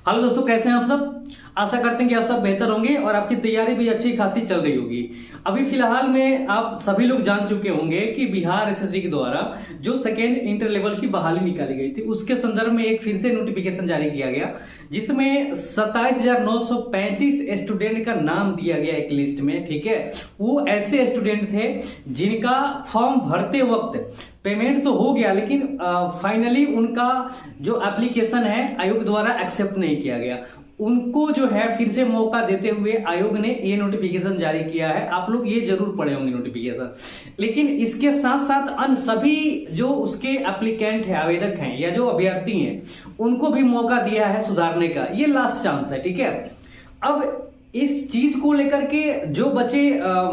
Hello दोस्तों, कैसे हैं आप सब। आशा करते हैं कि आप सब बेहतर होंगे और आपकी तैयारी भी अच्छी खासी चल रही होगी। अभी फिलहाल में आप सभी लोग जान चुके होंगे कि बिहार एसएससी के द्वारा जो सेकेंड इंटर लेवल की बहाली निकाली गई थी, उसके संदर्भ में एक फिर से नोटिफिकेशन जारी किया गया, जिसमें 27,935 स्टूडेंट का नाम दिया गया एक लिस्ट में। ठीक है, वो ऐसे स्टूडेंट थे जिनका फॉर्म भरते वक्त पेमेंट तो हो गया, लेकिन फाइनली उनका जो एप्लीकेशन है आयोग द्वारा एक्सेप्ट नहीं किया गया। उनको जो है फिर से मौका देते हुए आयोग ने ये नोटिफिकेशन जारी किया है। आप लोग ये जरूर पढ़े होंगे नोटिफिकेशन, लेकिन इसके साथ साथ अन्य सभी जो उसके एप्लीकेंट है, आवेदक हैं या जो अभ्यर्थी हैं, उनको भी मौका दिया है सुधारने का। ये लास्ट चांस है। ठीक है, अब इस चीज को लेकर के जो बच्चे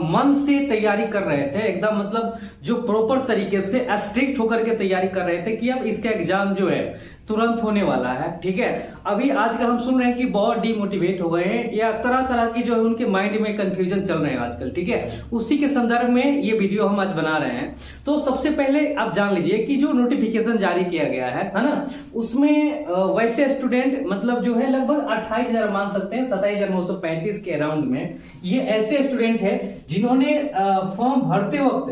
मन से तैयारी कर रहे थे, एकदम मतलब जो प्रॉपर तरीके से स्ट्रिक्ट होकर के तैयारी कर रहे थे कि अब इसका एग्जाम जो है तुरंत होने वाला है। ठीक है, अभी आजकल हम सुन रहे हैं कि बहुत डिमोटिवेट हो गए हैं या तरह तरह की जो है उनके माइंड में कंफ्यूजन चल रहे हैं आजकल। ठीक है, उसी के संदर्भ में ये वीडियो हम आज बना रहे हैं। तो सबसे पहले आप जान लीजिए कि जो नोटिफिकेशन जारी किया गया है ना, उसमें वैसे स्टूडेंट मतलब जो है लगभग 28,000 मान सकते हैं, 27,935 के अराउंड में ये ऐसे स्टूडेंट है जिन्होंने फॉर्म भरते वक्त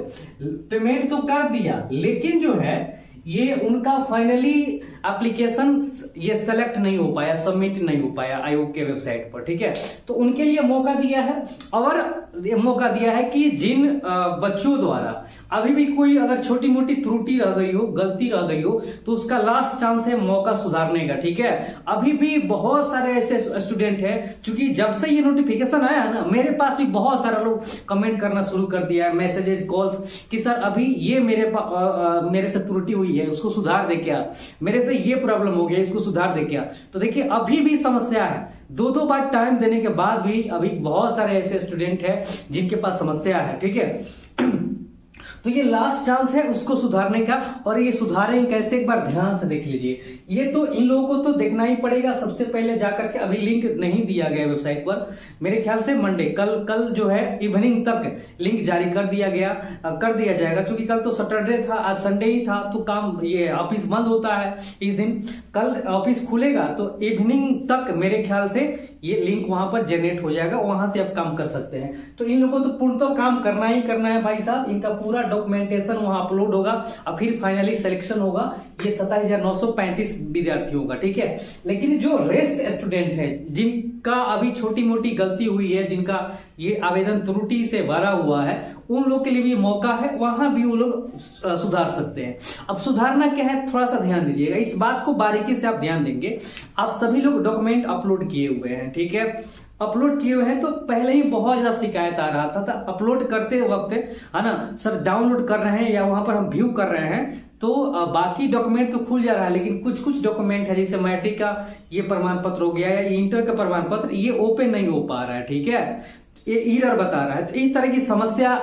पेमेंट तो कर दिया, लेकिन जो है ये उनका फाइनली एप्लीकेशन ये सेलेक्ट नहीं हो पाया, सबमिट नहीं हो पाया आयोग के वेबसाइट पर। ठीक है, तो उनके लिए मौका दिया है, और ये मौका दिया है कि जिन बच्चों द्वारा अभी भी कोई अगर छोटी मोटी त्रुटि रह गई हो, गलती रह गई हो, तो उसका लास्ट चांस है मौका सुधारने का। ठीक है, अभी भी बहुत सारे ऐसे स्टूडेंट हैं, क्योंकि जब से ये नोटिफिकेशन आया ना, मेरे पास भी बहुत सारे लोग कमेंट करना शुरू कर दिया है, मैसेजेस, कॉल्स, कि सर अभी ये मेरे से त्रुटि हुई है, उसको सुधार दे क्या, मेरे से ये प्रॉब्लम हो गया, इसको सुधार दे क्या। तो देखिए अभी भी समस्या है, दो बार टाइम देने के बाद भी अभी बहुत सारे ऐसे स्टूडेंट हैं जिनके पास समस्या है। ठीक है, तो ये लास्ट चांस है उसको सुधारने का, और ये सुधारेंगे कैसे एक बार ध्यान से देख लीजिए। ये तो इन लोगों को तो देखना ही पड़ेगा सबसे पहले जाकर के। अभी लिंक नहीं दिया गया वेबसाइट पर, मेरे ख्याल से मंडे कल जो है इवनिंग तक लिंक जारी कर दिया जाएगा, क्योंकि कल तो सैटरडे था, आज संडे ही था, तो काम ये ऑफिस बंद होता है इस दिन। कल ऑफिस खुलेगा तो इवनिंग तक मेरे ख्याल से ये लिंक वहां पर जनरेट हो जाएगा, वहां से आप काम कर सकते हैं। तो इन लोगों को तो पूर्ण तो काम करना ही करना है भाई साहब। इनका पूरा डॉक्यूमेंटेशन वहां अपलोड होगा और फिर फाइनली सिलेक्शन होगा ये 27,935 विद्यार्थियों का। ठीक है, लेकिन जो रेस्ट स्टूडेंट है जिनका अभी छोटी मोटी गलती हुई है, जिनका ये आवेदन त्रुटि से भरा हुआ है, उन लोग के लिए भी मौका है, वहां भी वो लोग सुधार सकते हैं। अब सुधारना क्या है, थोड़ा सा ध्यान दीजिएगा, इस बात को बारीकी से आप ध्यान देंगे। आप सभी लोग डॉक्यूमेंट अपलोड किए हुए हैं, ठीक है, अपलोड किए हुए हैं, तो पहले ही बहुत ज्यादा शिकायत आ रहा था अपलोड करते वक्त, है ना सर, डाउनलोड कर रहे हैं या वहां पर हम व्यू कर रहे हैं तो बाकी डॉक्यूमेंट तो खुल जा रहा है, लेकिन कुछ डॉक्यूमेंट है, जैसे मैट्रिक का ये प्रमाण पत्र हो गया या इंटर का प्रमाण पत्र, ये ओपन नहीं हो पा रहा है। ठीक है, ये एरर बता रहा है। तो इस तरह की समस्या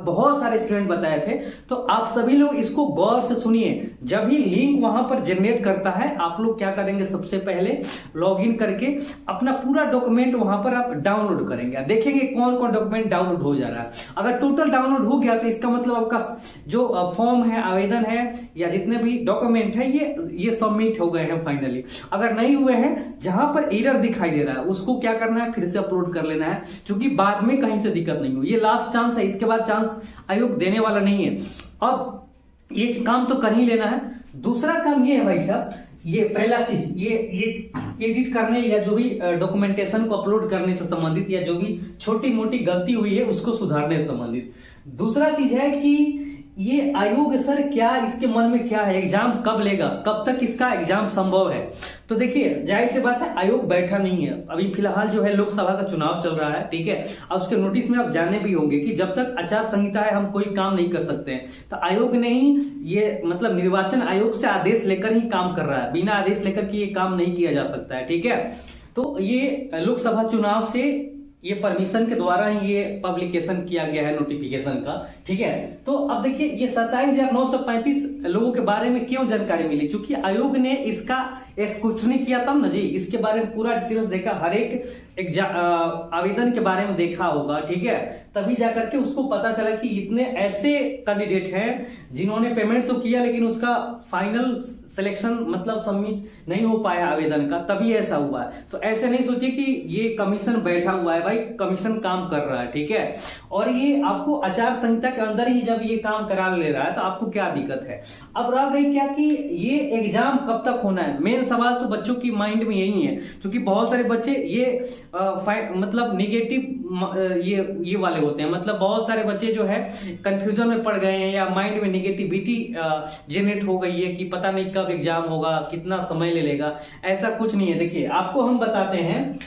बहुत सारे स्टूडेंट बताए थे। तो आप सभी लोग इसको गौर से सुनिए। जब भी लिंक वहां पर जनरेट करता है, आप लोग क्या करेंगे, सबसे पहले लॉगिन करके अपना पूरा डॉक्यूमेंट वहां पर आप डाउनलोड करेंगे, देखेंगे कौन कौन डॉक्यूमेंट डाउनलोड हो जा रहा है। अगर टोटल डाउनलोड हो गया तो इसका मतलब आपका जो फॉर्म है, आवेदन है या जितने भी डॉक्यूमेंट है ये सबमिट हो गए हैं फाइनली। अगर नहीं हुए हैं, जहां पर एरर दिखाई दे रहा है, उसको क्या करना है, फिर से अपलोड कर लेना है, क्योंकि बाद में कहीं से दिक्कत नहीं हो। ये लास्ट चांस है, इसके बाद चांस आयोग देने वाला नहीं है। अब ये काम तो कर ही लेना है। दूसरा काम ये है भाई साहब, ये पहला चीज, ये एडिट करने या जो भी डॉक्यूमेंटेशन को अपलोड करने से संबंधित या जो भी छोटी मोटी गलती हुई है उसको सुधारने से संबंधित। दूसरा चीज है कि ये आयोग सर क्या इसके मन में क्या है, एग्जाम कब लेगा, कब तक इसका एग्जाम संभव है। तो देखिए जाहिर सी बात है, आयोग बैठा नहीं है। अभी फिलहाल जो है लोकसभा का चुनाव चल रहा है, ठीक है, और उसके नोटिस में आप जाने भी होंगे कि जब तक आचार संहिता है हम कोई काम नहीं कर सकते हैं। तो आयोग ने ही ये मतलब निर्वाचन आयोग से आदेश लेकर ही काम कर रहा है, बिना आदेश लेकर के ये काम नहीं किया जा सकता है। ठीक है, तो ये लोकसभा चुनाव से ये परमिशन के द्वारा ही ये पब्लिकेशन किया गया है नोटिफिकेशन का। ठीक है, तो अब देखिए ये 27,935 लोगों के बारे में क्यों जानकारी मिली, क्योंकि आयोग ने इसका स्क्रूटनी किया तब ना जी, इसके बारे में पूरा डिटेल्स देखा, हर एक आवेदन के बारे में देखा होगा। ठीक है, तभी जाकर के उसको पता चला कि इतने ऐसे कैंडिडेट हैं जिन्होंने पेमेंट तो किया लेकिन उसका फाइनल सिलेक्शन मतलब सबमिट नहीं हो पाया आवेदन का, तभी ऐसा हुआ है। तो ऐसे नहीं सोचिए कि ये कमीशन बैठा हुआ है, भाई कमीशन काम कर रहा है, ठीक है। और ये आपको आचार संहिता के अंदर ही जब ये काम करा ले रहा है तो आपको क्या दिक्कत है। अब रह गई क्या कि ये एग्जाम कब तक होना है, मेन सवाल तो बच्चों की माइंड में यही है, क्योंकि बहुत सारे बच्चे ये मतलब निगेटिव ये वाले होते हैं, मतलब बहुत सारे बच्चे जो है कंफ्यूजन में पड़ गए हैं या माइंड में निगेटिविटी जनरेट हो गई है कि पता नहीं कब एग्जाम होगा, कितना समय ले लेगा। ऐसा कुछ नहीं है। देखिए आपको हम बताते हैं,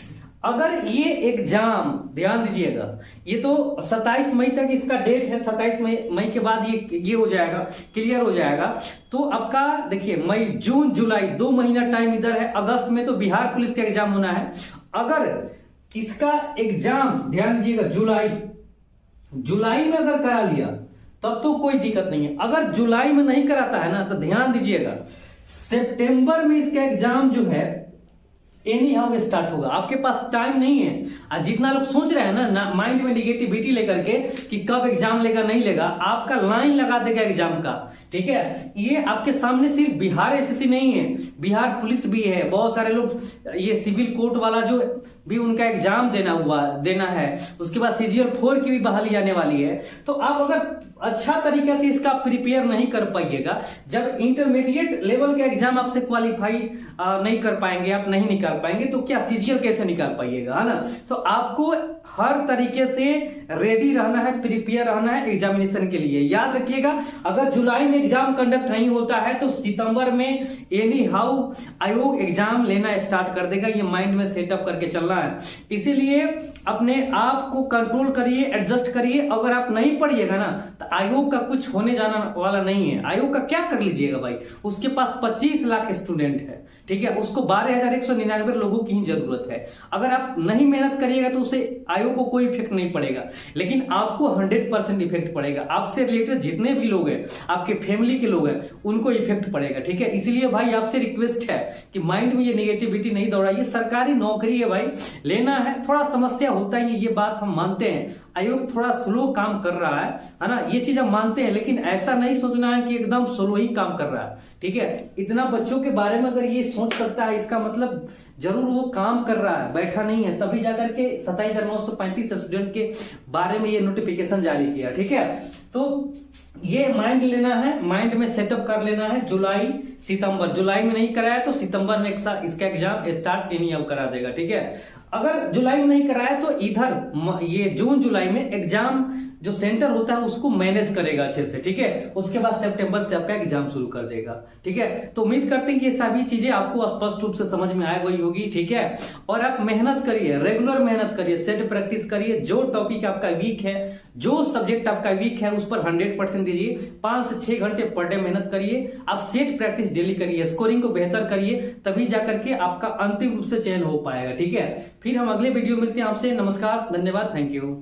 अगर ये एग्जाम, ध्यान दीजिएगा, ये तो 27 मई तक इसका डेट है, 27 मई के बाद ये हो जाएगा, क्लियर हो जाएगा। तो आपका देखिए मई, जून, जुलाई 2 महीना टाइम इधर है। अगस्त में तो बिहार पुलिस का एग्जाम होना है। अगर इसका एग्जाम, ध्यान दीजिएगा, जुलाई में अगर करा लिया तब तो कोई दिक्कत नहीं है। अगर जुलाई में नहीं कराता है ना, तो ध्यान दीजिएगा सितंबर में इसका एग्जाम जो है एनी हाउ स्टार्ट होगा। आपके पास टाइम नहीं है। और जितना लोग सोच रहे हैं ना माइंड में निगेटिविटी लेकर के कि कब एग्जाम लेगा नहीं लेगा, आपका लाइन लगा देगा एग्जाम का, ठीक है। ये आपके सामने सिर्फ बिहार एसएससी नहीं है, बिहार पुलिस भी है। बहुत सारे लोग ये सिविल कोर्ट वाला जो भी उनका एग्जाम देना है, उसके बाद CGL 4 की भी बहाली आने वाली है। तो आप अगर अच्छा तरीके से इसका प्रिपेयर नहीं कर पाइएगा, जब इंटरमीडिएट लेवल का एग्जाम आपसे क्वालिफाई नहीं कर पाएंगे, आप नहीं निकाल पाएंगे, तो क्या CGL कैसे निकाल पाइएगा, है ना। तो आपको हर तरीके से रेडी रहना है, प्रिपेयर रहना है एग्जामिनेशन के लिए। याद रखिएगा, अगर जुलाई में एग्जाम कंडक्ट नहीं होता है तो सितंबर में एनी हाउ आयोग एग्जाम लेना स्टार्ट कर देगा। ये माइंड में सेटअप करके चलना है। इसीलिए अपने आप को कंट्रोल करिए, एडजस्ट करिए। अगर आप नहीं पढ़िएगा ना तो आयोग का कुछ होने जाना वाला नहीं है। आयोग का क्या कर लीजिएगा भाई, उसके पास 25 लाख स्टूडेंट है, ठीक है, उसको 12,199 लोगों की ही जरूरत है। अगर आप नहीं मेहनत करिएगा तो उसे आयोग को कोई इफेक्ट नहीं पड़ेगा, लेकिन आपको 100% इफेक्ट पड़ेगा। आपसे रिलेटेड जितने भी लोग हैं, आपके फैमिली के लोग हैं, उनको इफेक्ट पड़ेगा, ठीक है। इसीलिए भाई आपसे रिक्वेस्ट है कि माइंड में ये नेगेटिविटी नहीं दौड़ाइए। सरकारी नौकरी है भाई, लेना है, थोड़ा समस्या होता ही है, ये बात हम मानते हैं। आयोग थोड़ा स्लो काम कर रहा है ना, ये चीज हम मानते हैं, लेकिन ऐसा नहीं सोचना है कि एकदम स्लो ही काम कर रहा है, ठीक है। इतना बच्चों के बारे में अगर ये सोच सकता है, इसका मतलब जरूर वो काम कर रहा है, बैठा नहीं है। तभी जाकर के 27,935 स्टूडेंट के बारे में ये नोटिफिकेशन जारी किया, ठीक है। तो ये माइंड लेना है, माइंड में सेटअप कर लेना है। जुलाई, सितंबर, जुलाई में नहीं कराया तो सितंबर में इसका एग्जाम स्टार्ट एनी हाउ करा देगा, ठीक है। अगर जुलाई में नहीं कराया तो इधर ये जून जुलाई में एग्जाम जो सेंटर होता है उसको मैनेज करेगा अच्छे से, ठीक है। उसके बाद सितंबर से आपका एग्जाम शुरू कर देगा, ठीक है। तो उम्मीद करते हैं कि ये सभी चीजें आपको स्पष्ट रूप से समझ में आ गई होगी, ठीक है। और आप मेहनत करिए, रेगुलर मेहनत करिए, सेट प्रैक्टिस करिए। जो टॉपिक आपका वीक है, जो सब्जेक्ट आपका वीक है, उस पर 100% दीजिए। 5 से 6 घंटे पर डे मेहनत करिए। आप सेट प्रैक्टिस डेली करिए, स्कोरिंग को बेहतर करिए, तभी जाकर के आपका अंतिम रूप से चयन हो पाएगा, ठीक है। फिर हम अगले वीडियो मिलते हैं आपसे। नमस्कार, धन्यवाद, थैंक यू।